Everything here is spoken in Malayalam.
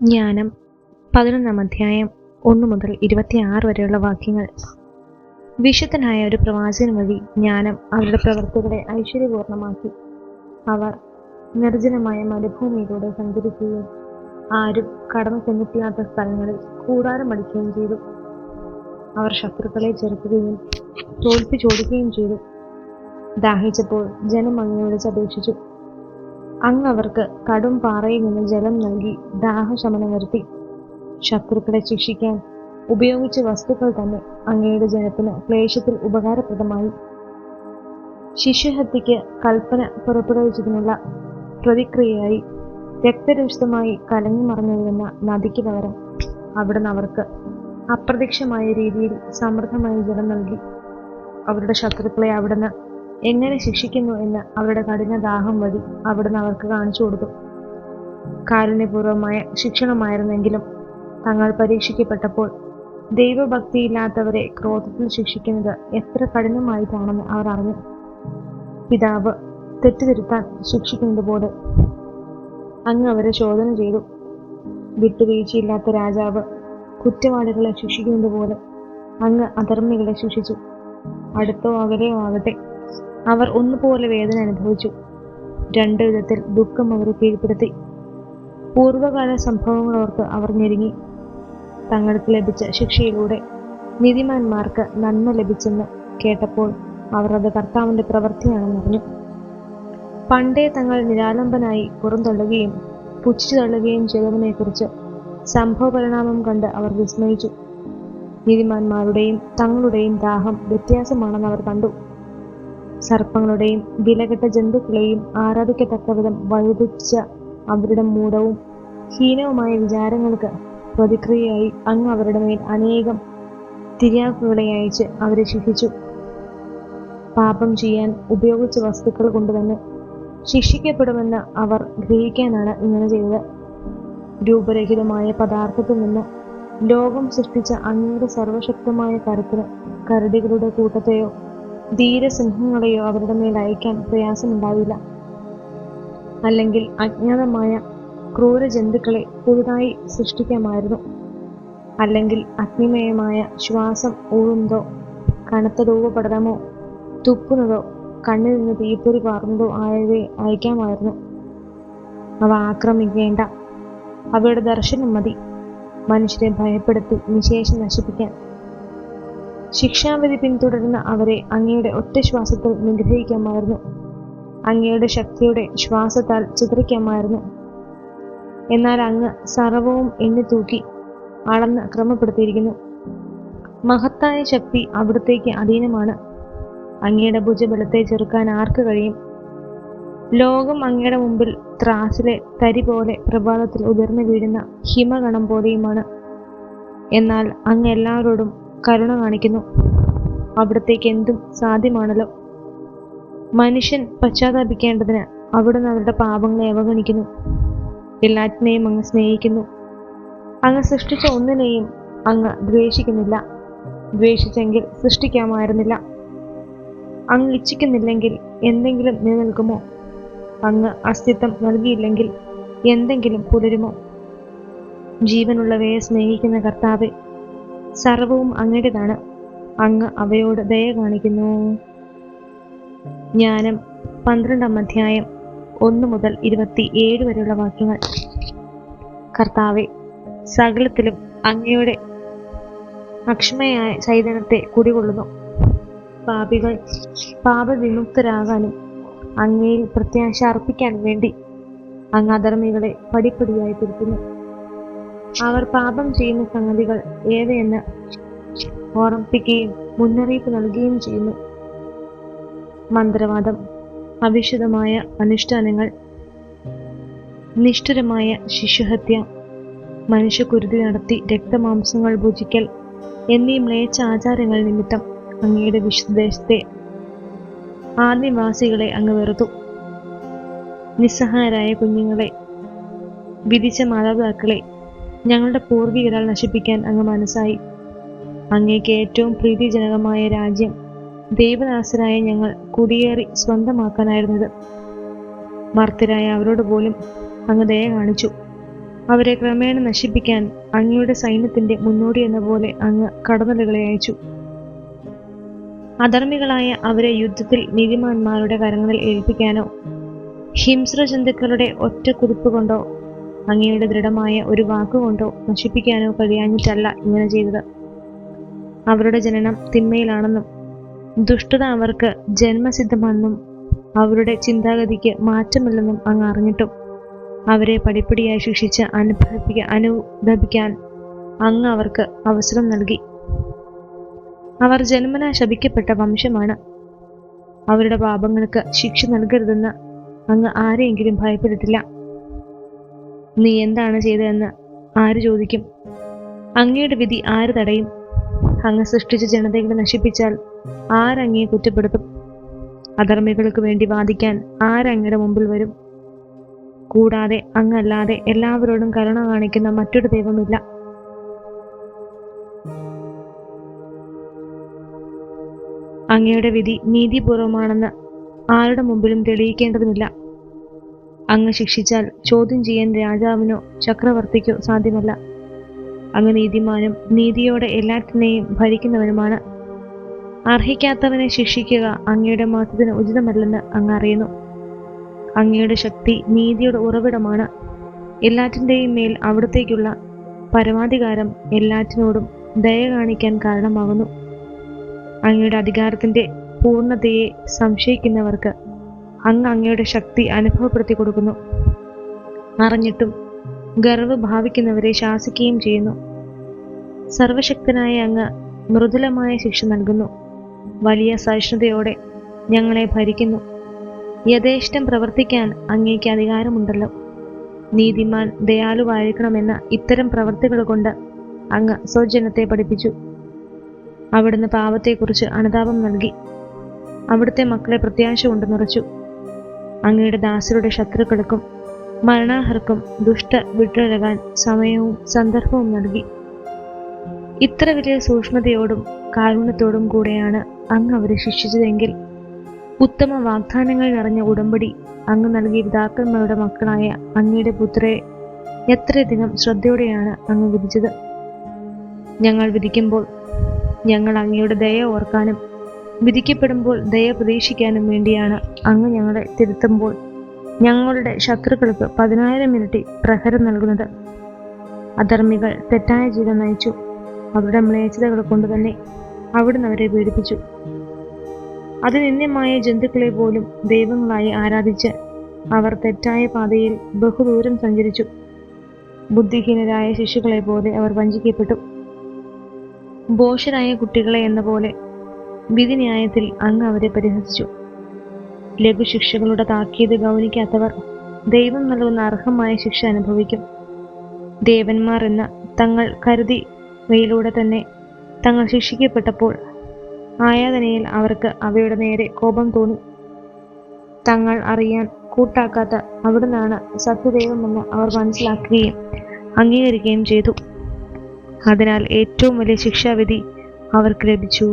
ജ്ഞാനം 11 അധ്യായം 1 മുതൽ 26 വരെയുള്ള വാക്യങ്ങൾ. വിശുദ്ധനായ ഒരു പ്രവാചകൻ വഴി ജ്ഞാനം അവരുടെ പ്രവൃത്തികളെ ഐശ്വര്യപൂർണമാക്കി. അവർ നിർജ്ജനമായ മരുഭൂമിയിലൂടെ സഞ്ചരിക്കുകയും ആരും കടന്നു ചെന്നിട്ടില്ലാത്ത സ്ഥലങ്ങളിൽ കൂടാരം അടിക്കുകയും ചെയ്തു. അവർ ശത്രുക്കളെ ചെറുക്കുകയും തോൽപ്പിച്ചോടുകയും ചെയ്തു. ദാഹിച്ചപ്പോൾ ജനം അങ്ങയോട് വിളിച്ചപേക്ഷിച്ചു. അങ്ങ് അവർക്ക് കടും പാറയിൽ നിന്ന് ജലം നൽകി ദാഹശമനം വരുത്തി. ശത്രുക്കളെ ശിക്ഷിക്കാൻ ഉപയോഗിച്ച വസ്തുക്കൾ തന്നെ അങ്ങയുടെ ജനത്തിന് ക്ലേശത്തിൽ ഉപകാരപ്രദമായി. ശിശുഹത്യയ്ക്ക് കൽപ്പന പുറപ്പെടുവിച്ചതിനുള്ള പ്രതിക്രിയയായി രക്തരൂഷിതമായി കലങ്ങി മറഞ്ഞിരുന്ന നദിക്ക് പകരം അവിടുന്ന് അവർക്ക് അപ്രത്യക്ഷമായ രീതിയിൽ സമൃദ്ധമായി ജലം നൽകി. അവരുടെ ശത്രുക്കളെ അവിടുന്ന് എങ്ങനെ ശിക്ഷിക്കുന്നു എന്ന് അവരുടെ കഠിന ദാഹം വഴി അവിടുന്ന് അവർക്ക് കാണിച്ചു കൊടുത്തു. കാരുണ്യപൂർവമായ ശിക്ഷണമായിരുന്നെങ്കിലും തങ്ങൾ പരീക്ഷിക്കപ്പെട്ടപ്പോൾ ദൈവഭക്തിയില്ലാത്തവരെ ക്രോധത്തിൽ ശിക്ഷിക്കുന്നത് എത്ര കഠിനമായിട്ടാണെന്ന് അവർ അറിഞ്ഞു. പിതാവ് തെറ്റുതിരുത്താൻ ശിക്ഷിക്കുന്നത് പോലെ അങ്ങ് അവരെ ശോധന ചെയ്തു. വിട്ടുവീഴ്ചയില്ലാത്ത രാജാവ് കുറ്റവാളികളെ ശിക്ഷിക്കുന്നത് പോലെ അങ്ങ് അധർമ്മികളെ ശിക്ഷിച്ചു. അടുത്തോ അകലെയോ ആകട്ടെ, അവർ ഒന്നുപോലെ വേദന അനുഭവിച്ചു. രണ്ടു വിധത്തിൽ ദുഃഖം അവരെ കീഴ്പ്പെടുത്തി. പൂർവകാല സംഭവങ്ങളോർത്ത് അവർ ഞെരുങ്ങി. തങ്ങൾക്ക് ലഭിച്ച ശിക്ഷയിലൂടെ നീതിമാന്മാർക്ക് നന്മ ലഭിച്ചെന്ന് കേട്ടപ്പോൾ അവർ അത് കർത്താവിന്റെ പ്രവൃത്തിയാണെന്നറിഞ്ഞു. പണ്ടേ തങ്ങൾ നിരാലംബനായി പുറന്തള്ളുകയും പുച്ഛിച്ചു തള്ളുകയും ചെയ്തതിനെക്കുറിച്ച് സംഭവ പരിണാമം കണ്ട് അവർ വിസ്മയിച്ചു. നീതിമാന്മാരുടെയും തങ്ങളുടെയും ദാഹം വ്യത്യാസമാണെന്ന് അവർ കണ്ടു. സർപ്പങ്ങളുടെയും വിലകെട്ട ജന്തുക്കളെയും ആരാധിക്കത്തക്ക വിധം വഴുതിച്ച അവരുടെ മൂഢവും ഹീനവുമായ വിചാരങ്ങൾക്ക് പ്രതിക്രിയയായി അങ്ങ് അവരുടെ മേൽ അനേകം തിര്യാക്കുകളെ അയച്ച് അവരെ ശിക്ഷിച്ചു. പാപം ചെയ്യാൻ ഉപയോഗിച്ച വസ്തുക്കൾ കൊണ്ടുതന്നെ ശിക്ഷിക്കപ്പെടുമെന്ന് അവർ ഗ്രഹിക്കാനാണ് ഇങ്ങനെ ചെയ്തത്. രൂപരഹിതമായ പദാർത്ഥത്തിൽ നിന്ന് ലോകം സൃഷ്ടിച്ച അങ്ങയുടെ സർവശക്തമായ കരുത്തിന് കരടികളുടെ കൂട്ടത്തെയോ ധീരസിംഹങ്ങളെയോ അവരുടെ മേൽ അയക്കാൻ പ്രയാസമുണ്ടാവില്ല. അല്ലെങ്കിൽ അജ്ഞാതമായ ക്രൂര ജന്തുക്കളെ പുതുതായി സൃഷ്ടിക്കാമായിരുന്നു. അല്ലെങ്കിൽ അഗ്നിമയമായ ശ്വാസം ഊഴുന്നതോ കനത്ത ധൂപപടലമോ തുപ്പുന്നതോ കണ്ണിൽ നിന്ന് തീപ്പൊരി പാറുന്നതോ ആയവയെ അയക്കാമായിരുന്നു. അവ ആക്രമിക്കേണ്ട, അവയുടെ ദർശനം മതി മനുഷ്യരെ ഭയപ്പെടുത്തി നിശേഷം നശിപ്പിക്കാൻ. ശിക്ഷാവിധി പിന്തുടരുന്ന അവരെ അങ്ങയുടെ ഒറ്റ ശ്വാസത്തിൽ നിഗ്രഹിക്കാമായിരുന്നു. അങ്ങയുടെ ശക്തിയുടെ ശ്വാസത്താൽ ചിതറിക്കാമായിരുന്നു. എന്നാൽ അങ്ങ് സർവവും എണ്ണിത്തൂക്കി അളന്ന് ക്രമപ്പെടുത്തിയിരിക്കുന്നു. മഹത്തായ ശക്തി അവിടുത്തേക്ക് അധീനമാണ്. അങ്ങയുടെ ഭുജബലത്തെ ചെറുക്കാൻ ആർക്ക് കഴിയും? ലോകം അങ്ങയുടെ മുമ്പിൽ ത്രാസിലെ തരി പോലെ പ്രഭാതത്തിൽ ഉതിർന്നു വീഴുന്ന ഹിമകണം പോലെയുമാണ്. എന്നാൽ അങ്ങ് എല്ലാവരോടും കരുണ കാണിക്കുന്നു. അവിടത്തേക്ക് എന്തും സാധ്യമാണല്ലോ. മനുഷ്യൻ പശ്ചാത്താപിക്കേണ്ടതിന് അവിടുന്ന് അവരുടെ പാപങ്ങളെ അവഗണിക്കുന്നു. എല്ലാറ്റിനെയും അങ്ങ് സ്നേഹിക്കുന്നു. അങ്ങ് സൃഷ്ടിച്ച ഒന്നിനെയും അങ്ങ് ദ്വേഷിക്കുന്നില്ല. ദ്വേഷിച്ചെങ്കിൽ സൃഷ്ടിക്കാമായിരുന്നില്ല. അങ്ങ് ഇച്ഛിക്കുന്നില്ലെങ്കിൽ എന്തെങ്കിലും നിലനിൽക്കുമോ? അങ്ങ് അസ്തിത്വം നൽകിയില്ലെങ്കിൽ എന്തെങ്കിലും പുലരുമോ? ജീവനുള്ളവയെ സ്നേഹിക്കുന്ന കർത്താവെ, സർവവും അങ്ങയുടേതാണ്. അങ്ങ് അവയോട് ദയ കാണിക്കുന്നു. ജ്ഞാനം 12 അധ്യായം 1 മുതൽ 27 വരെയുള്ള വാക്യങ്ങൾ. കർത്താവെ, സകലത്തിലും അങ്ങയുടെ അക്ഷമയായ ചൈതന്യത്തെ കുടികൊള്ളുന്നു. പാപികൾ പാപവിമുക്തരാകാനും അങ്ങയിൽ പ്രത്യാശ അർപ്പിക്കാൻ വേണ്ടി അങ്ങ് അധർമ്മികളെ പടിപ്പടിയായി തിരുത്തുന്നു. അവർ പാപം ചെയ്യുന്ന സംഗതികൾ ഏവയെന്ന് ഓർമ്മിപ്പിക്കുകയും മുന്നറിയിപ്പ് നൽകുകയും ചെയ്യുന്നു. മന്ത്രവാദം, അവിശുദ്ധമായ അനുഷ്ഠാനങ്ങൾ, നിഷ്ഠുരമായ ശിശുഹത്യ, മനുഷ്യക്കുരുതി നടത്തി രക്തമാംസങ്ങൾ ഭുജിക്കൽ എന്നീ മ്ലേച്ഛ ആചാരങ്ങൾ നിമിത്തം അങ്ങയുടെ വിശുദ്ധദേശത്തെ ആദിവാസികളെ അങ്ങ് വെറുത്തു. നിസ്സഹായരായ കുഞ്ഞുങ്ങളെ, വിധിച്ച മാതാപിതാക്കളെ ഞങ്ങളുടെ പൂർവികരാൽ നശിപ്പിക്കാൻ അങ്ങ് മനസ്സായി. അങ്ങേക്ക് ഏറ്റവും പ്രീതിജനകമായ രാജ്യം ദൈവദാസരായ ഞങ്ങൾ കുടിയേറി സ്വന്തമാക്കാനായിരുന്നത്. മർത്യരായ അവരോട് പോലും അങ്ങ് ദയ കാണിച്ചു. അവരെ ക്രമേണ നശിപ്പിക്കാൻ അങ്ങയുടെ സൈന്യത്തിന്റെ മുന്നോടി എന്ന പോലെ അങ്ങ് കടന്നലുകളെ അയച്ചു. അധർമ്മികളായ അവരെ യുദ്ധത്തിൽ നീതിമാന്മാരുടെ കരങ്ങളിൽ ഏൽപ്പിക്കാനോ ഹിംസ്രജന്തുക്കളുടെ ഒറ്റ കുതിപ്പ് കൊണ്ടോ അങ്ങയുടെ ദൃഢമായ ഒരു വാക്കുകൊണ്ടോ നശിപ്പിക്കാനോ കഴിയാഞ്ഞിട്ടല്ല ഇങ്ങനെ ചെയ്തത്. അവരുടെ ജനനം തിന്മയിലാണെന്നും ദുഷ്ടത അവർക്ക് ജന്മസിദ്ധമെന്നും അവരുടെ ചിന്താഗതിക്ക് മാറ്റമില്ലെന്നും അങ്ങ് അറിഞ്ഞിട്ടും അവരെ പടിപ്പടിയായി ശിക്ഷിച്ച് അനുദപിക്കാൻ അങ്ങ് അവർക്ക് അവസരം നൽകി. അവർ ജന്മനാ ശപിക്കപ്പെട്ട വംശമാണ്. അവരുടെ പാപങ്ങൾക്ക് ശിക്ഷ നൽകരുതെന്ന് അങ്ങ് ആരെയെങ്കിലും ഭയപ്പെട്ടിട്ടില്ല. നീ എന്താണ് ചെയ്തതെന്ന് ആര് ചോദിക്കും? അങ്ങയുടെ വിധി ആര് തടയും? അങ്ങ് സൃഷ്ടിച്ച ജനതകളെ നശിപ്പിച്ചാൽ ആരങ്ങയെ കുറ്റപ്പെടുത്തും? അധർമ്മികൾക്ക് വേണ്ടി വാദിക്കാൻ ആരങ്ങയുടെ മുമ്പിൽ വരും? കൂടാതെ അങ്ങല്ലാതെ എല്ലാവരോടും കരുണ കാണിക്കുന്ന മറ്റൊരു ദൈവമില്ല. അങ്ങയുടെ വിധി നീതിപൂർവമാണെന്ന് ആരുടെ മുമ്പിലും തെളിയിക്കേണ്ടതുമില്ല. അങ്ങ് ശിക്ഷിച്ചാൽ ചോദ്യം ചെയ്യാൻ രാജാവിനോ ചക്രവർത്തിക്കോ സാധ്യമല്ല. അങ്ങ് നീതിമാനും നീതിയോടെ എല്ലാറ്റിനെയും ഭരിക്കുന്നവനുമാണ്. അർഹിക്കാത്തവനെ ശിക്ഷിക്കുക അങ്ങയുടെ മഹത്വത്തിന് ഉചിതമല്ലെന്ന് അങ്ങ് അറിയുന്നു. അങ്ങയുടെ ശക്തി നീതിയുടെ ഉറവിടമാണ്. എല്ലാറ്റിൻ്റെയും മേൽ അവിടത്തേക്കുള്ള പരമാധികാരം എല്ലാറ്റിനോടും ദയ കാണിക്കാൻ കാരണമാകുന്നു. അങ്ങയുടെ അധികാരത്തിന്റെ പൂർണ്ണതയെ സംശയിക്കുന്നവർക്ക് അങ്ങ് അങ്ങയുടെ ശക്തി അനുഭവപ്പെടുത്തി കൊടുക്കുന്നു. അറിഞ്ഞിട്ടും ഗർവ് ഭാവിക്കുന്നവരെ ശാസിക്കുകയും ചെയ്യുന്നു. സർവശക്തനായ അങ്ങ് മൃദുലമായ ശിക്ഷ നൽകുന്നു. വലിയ സഹിഷ്ണുതയോടെ ഞങ്ങളെ ഭരിക്കുന്നു. യഥേഷ്ടം പ്രവർത്തിക്കാൻ അങ്ങേക്ക് അധികാരമുണ്ടല്ലോ. നീതിമാൻ ദയാലുവായിരിക്കണമെന്ന ഇത്തരം പ്രവൃത്തികൾ കൊണ്ട് അങ്ങ് സ്വജനത്തെ പഠിപ്പിച്ചു. അവിടുന്ന് പാപത്തെക്കുറിച്ച് അനുതാപം നൽകി. അവിടുത്തെ മക്കളെ പ്രത്യാശ കൊണ്ട് നിറച്ചു. അങ്ങയുടെ ദാസരുടെ ശത്രുക്കൾക്കും മരണാർഹർക്കും ദുഷ്ട വിട്ടഴകാൻ സമയവും സന്ദർഭവും നൽകി. ഇത്ര വലിയ സൂക്ഷ്മതയോടും കാരുണ്യത്തോടും കൂടെയാണ് അങ്ങ് അവരെ ശിക്ഷിച്ചതെങ്കിൽ ഉത്തമ വാഗ്ദാനങ്ങൾ നിറഞ്ഞ ഉടമ്പടി അങ്ങ് നൽകിയ പിതാക്കന്മാരുടെ മക്കളായ അങ്ങയുടെ പുത്രരെ എത്രയധികം ശ്രദ്ധയോടെയാണ് അങ്ങ് വിധിച്ചത്. ഞങ്ങൾ വിധിക്കുമ്പോൾ ഞങ്ങൾ അങ്ങയുടെ ദയ ഓർക്കാനും വിധിക്കപ്പെടുമ്പോൾ ദയ പ്രതീക്ഷിക്കാനും വേണ്ടിയാണ് അങ്ങ് ഞങ്ങളെ തിരുത്തുമ്പോൾ ഞങ്ങളുടെ ശത്രുക്കൾക്ക് 10,000 ഇരട്ടി പ്രഹരം നൽകുന്നത്. അധർമ്മികൾ തെറ്റായ ജീവിതം നയിച്ചു. അവരുടെ മ്ലേച്ഛതകൾ കൊണ്ടുതന്നെ അവിടുന്ന് അവരെ പീഡിപ്പിച്ചു. അതിനിന്യമായ ജന്തുക്കളെ പോലും ദൈവങ്ങളായി ആരാധിച്ച് അവർ തെറ്റായ പാതയിൽ ബഹുദൂരം സഞ്ചരിച്ചു. ബുദ്ധിഹീനരായ ശിശുക്കളെ പോലെ അവർ വഞ്ചിക്കപ്പെട്ടു. ഭോഷരായ കുട്ടികളെ എന്ന പോലെ വിധിന്യായത്തിൽ അങ്ങ് അവരെ പരിഹസിച്ചു. ലഘുശിക്ഷകളുടെ താക്കീത് ഗൗനിക്കാത്തവർ ദൈവം നൽകുന്ന അർഹമായ ശിക്ഷ അനുഭവിക്കും. ദേവന്മാർ എന്ന തങ്ങൾ കരുതിവയിലൂടെ തന്നെ തങ്ങൾ ശിക്ഷിക്കപ്പെട്ടപ്പോൾ ആയാതനയിൽ അവർക്ക് അവയുടെ നേരെ കോപം തോന്നി. തങ്ങൾ അറിയാൻ കൂട്ടാക്കാത്ത അവിടുന്നാണ് സത്യദൈവമെന്ന് അവർ മനസ്സിലാക്കുകയും അംഗീകരിക്കുകയും ചെയ്തു. അതിനാൽ ഏറ്റവും വലിയ ശിക്ഷാവിധി അവർക്ക് ലഭിച്ചു.